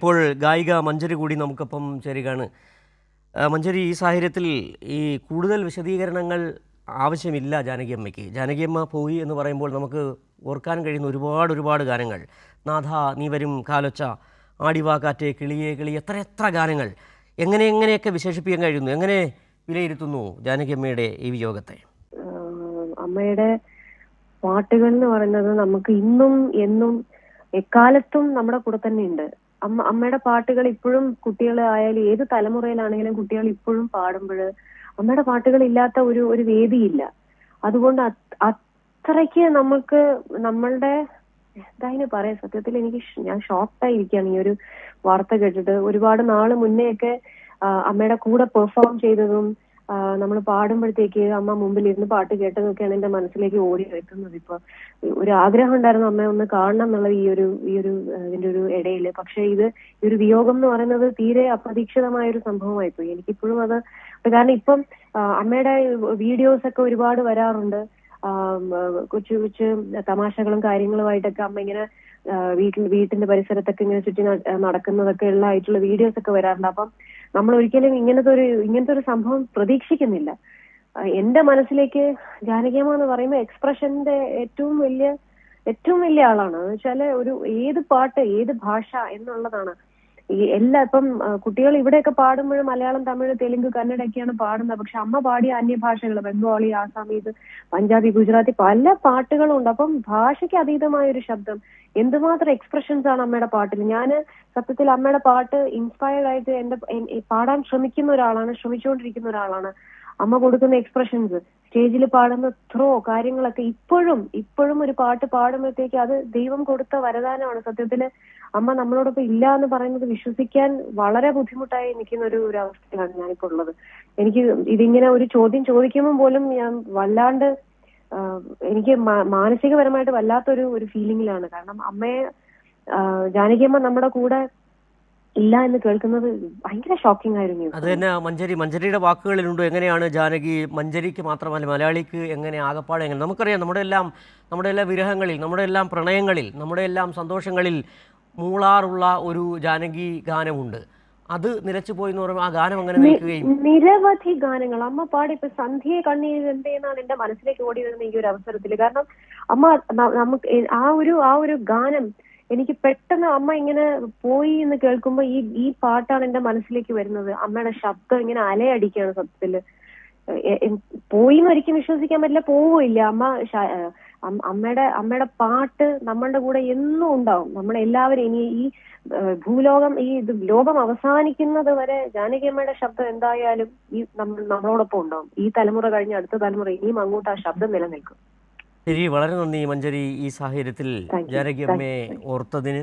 ഇപ്പോൾ ഗായിക മഞ്ജരി കൂടി നമുക്കൊപ്പം ചേരുകയാണ്. മഞ്ജരി, ഈ സാഹചര്യത്തിൽ ഈ കൂടുതൽ വിശദീകരണങ്ങൾ ആവശ്യമില്ല ജാനകിയമ്മയ്ക്ക്. ജാനകിയമ്മ പോയി എന്ന് പറയുമ്പോൾ നമുക്ക് ഓർക്കാൻ കഴിയുന്ന ഒരുപാട് ഗാനങ്ങൾ. നാഥ നീ വരും കാലൊച്ച, ആടിവാ കാറ്റേ, കിളിയേ കിളി, എത്ര ഗാനങ്ങൾ. എങ്ങനെയൊക്കെ വിശേഷിപ്പിക്കാൻ കഴിയുന്നു? എങ്ങനെ വിലയിരുത്തുന്നു ജാനകിയമ്മയുടെ ഈ വിയോഗത്തെ? അമ്മയുടെ പാട്ടുകൾ എന്ന് പറയുന്നത് നമുക്ക് ഇന്നും എന്നും എക്കാലത്തും നമ്മുടെ കൂടെ തന്നെ ഉണ്ട്. അമ്മയുടെ പാട്ടുകൾ ഇപ്പോഴും കുട്ടികളായാലും ഏത് തലമുറയിലാണെങ്കിലും കുട്ടികൾ ഇപ്പോഴും പാടുമ്പോൾ അമ്മയുടെ പാട്ടുകൾ ഇല്ലാത്ത ഒരു വേദിയില്ല. അതുകൊണ്ട് അത്രയ്ക്ക് നമുക്ക് നമ്മളുടെ എന്തായാലും പറയാം, സത്യത്തിൽ ഞാൻ ഷോക്ക്ഡായിരിക്കുകയാണ് ഈ ഒരു വാർത്ത കേട്ടിട്ട്. ഒരുപാട് നാള് മുന്നേയൊക്കെ അമ്മയുടെ കൂടെ പെർഫോം ചെയ്തതും നമ്മൾ പാടുമ്പോഴത്തേക്ക് അമ്മ മുമ്പിലിരുന്ന് പാട്ട് കേട്ടതൊക്കെയാണ് എന്റെ മനസ്സിലേക്ക് ഓടി എത്തുന്നത്. ഇപ്പൊ ഒരു ആഗ്രഹം ഉണ്ടായിരുന്നു അമ്മയെ ഒന്ന് കാണണം എന്നുള്ളത് ഈ ഒരു ഇതിന്റെ ഒരു ഇടയില്. പക്ഷെ ഈ ഒരു വിയോഗം എന്ന് പറയുന്നത് തീരെ അപ്രതീക്ഷിതമായ ഒരു സംഭവമായിപ്പോയി. എനിക്കിപ്പോഴും അത് കാരണം ഇപ്പം അമ്മയുടെ വീഡിയോസ് ഒക്കെ ഒരുപാട് വരാറുണ്ട്. കൊച്ചു തമാശകളും കാര്യങ്ങളുമായിട്ടൊക്കെ അമ്മ ഇങ്ങനെ വീട്ടിന്റെ പരിസരത്തൊക്കെ ഇങ്ങനെ ചുറ്റി നടക്കുന്നതൊക്കെ ഉള്ള ആയിട്ടുള്ള വീഡിയോസ് ഒക്കെ വരാറുണ്ട്. അപ്പം നമ്മൾ ഒരിക്കലും ഇങ്ങനത്തെ ഒരു സംഭവം പ്രതീക്ഷിക്കുന്നില്ല. എന്റെ മനസ്സിലേക്ക് ജാനകിയമ്മ എന്ന് പറയുമ്പോൾ എക്സ്പ്രഷന്റെ ഏറ്റവും വലിയ ആളാണ്. എന്ന് വെച്ചാല് ഏത് പാട്ട് ഏത് ഭാഷ എന്നുള്ളതാണ് ഇപ്പം കുട്ടികൾ ഇവിടെയൊക്കെ പാടുമ്പോഴും മലയാളം, തമിഴ്, തെലുങ്ക്, കന്നഡ ഒക്കെയാണ് പാടുന്നത്. പക്ഷെ അമ്മ പാടിയ അന്യഭാഷകൾ ബംഗാളി, ആസാമീസ്, പഞ്ചാബി, ഗുജറാത്തി പല പാട്ടുകളും ഉണ്ട്. അപ്പം ഭാഷയ്ക്ക് അതീതമായ ഒരു ശബ്ദം, എന്തുമാത്രം എക്സ്പ്രഷൻസ് ആണ് അമ്മയുടെ പാട്ടിൽ. ഞാൻ സത്യത്തിൽ അമ്മയുടെ പാട്ട് ഇൻസ്പയർഡ് ആയിട്ട് പാടാൻ ശ്രമിച്ചുകൊണ്ടിരിക്കുന്ന ഒരാളാണ്. അമ്മ കൊടുക്കുന്ന എക്സ്പ്രഷൻസ്, സ്റ്റേജിൽ പാടുന്ന കാര്യങ്ങളൊക്കെ ഇപ്പോഴും ഒരു പാട്ട് പാടുമ്പോഴത്തേക്ക് അത് ദൈവം കൊടുത്ത വരദാനമാണ്. സത്യത്തില് അമ്മ നമ്മളോടൊപ്പം ഇല്ല എന്ന് പറയുന്നത് വിശ്വസിക്കാൻ വളരെ ബുദ്ധിമുട്ടായി നിൽക്കുന്ന ഒരു അവസ്ഥയിലാണ് ഞാനിപ്പോ ഉള്ളത്. എനിക്ക് ഇതിങ്ങനെ ഒരു ചോദ്യം ചോദിക്കുമ്പോൾ പോലും ഞാൻ വല്ലാണ്ട് എനിക്ക് മാനസികപരമായിട്ട് വല്ലാത്തൊരു ഫീലിംഗിലാണ്. കാരണം ജാനകിയമ്മ നമ്മുടെ കൂടെ ഇല്ല എന്ന് കേൾക്കുന്നത് ഭയങ്കര ഷോക്കിംഗ് ആയിരുന്നു. അത് തന്നെ മഞ്ജരിയുടെ വാക്കുകളിലുണ്ട്. എങ്ങനെയാണ് ജാനകി മഞ്ജരിക്ക് മാത്രമല്ല മലയാളിക്ക് എങ്ങനെ ആകപ്പാടെ എങ്ങനെ? നമുക്കറിയാം നമ്മുടെ എല്ലാ വിരഹങ്ങളിൽ, നമ്മുടെ എല്ലാം പ്രണയങ്ങളിൽ, നമ്മുടെ എല്ലാം സന്തോഷങ്ങളിൽ മൂളാറുള്ള ഒരു ജാനകി ഗാനമുണ്ട്. അത് നിലച്ചു പോയി എന്ന് പറയുമ്പോൾ ആ ഗാനം അങ്ങനെ നിൽക്കുകയും നിരവധി ഗാനങ്ങൾ അമ്മ പാടി. ഇപ്പൊ സന്ധ്യയെ കണ്ണീർ എന്തേന്നാണ് എന്റെ മനസ്സിലേക്ക് ഓടി വരുന്നത് ഈ ഒരു അവസരത്തിൽ. കാരണം അമ്മ നമുക്ക് ആ ഒരു ഗാനം എനിക്ക് പെട്ടെന്ന് അമ്മ ഇങ്ങനെ പോയി എന്ന് കേൾക്കുമ്പോ ഈ പാട്ടാണ് എന്റെ മനസ്സിലേക്ക് വരുന്നത്. അമ്മയുടെ ശബ്ദം ഇങ്ങനെ അലയടിക്കുകയാണ്. സത്യത്തില് പോയി ഒരിക്കലും വിശ്വസിക്കാൻ പറ്റില്ല, പോവില്ല. അമ്മയുടെ പാട്ട് നമ്മളുടെ കൂടെ എന്നും ഉണ്ടാവും. നമ്മളെല്ലാവരും ഇനി ഈ ലോകം അവസാനിക്കുന്നത് വരെ ജാനകിയമ്മയുടെ ശബ്ദം എന്തായാലും നമ്മളോടൊപ്പം ഉണ്ടാവും. ഈ തലമുറ കഴിഞ്ഞ് അടുത്ത തലമുറ ഇനിയും അങ്ങോട്ട് ആ ശബ്ദം നിലനിൽക്കും. ശരി, വളരെ നന്ദി മഞ്ജരി ഈ സാഹചര്യത്തിൽ ജാനകിയമ്മയെ ഓർത്തതിന്.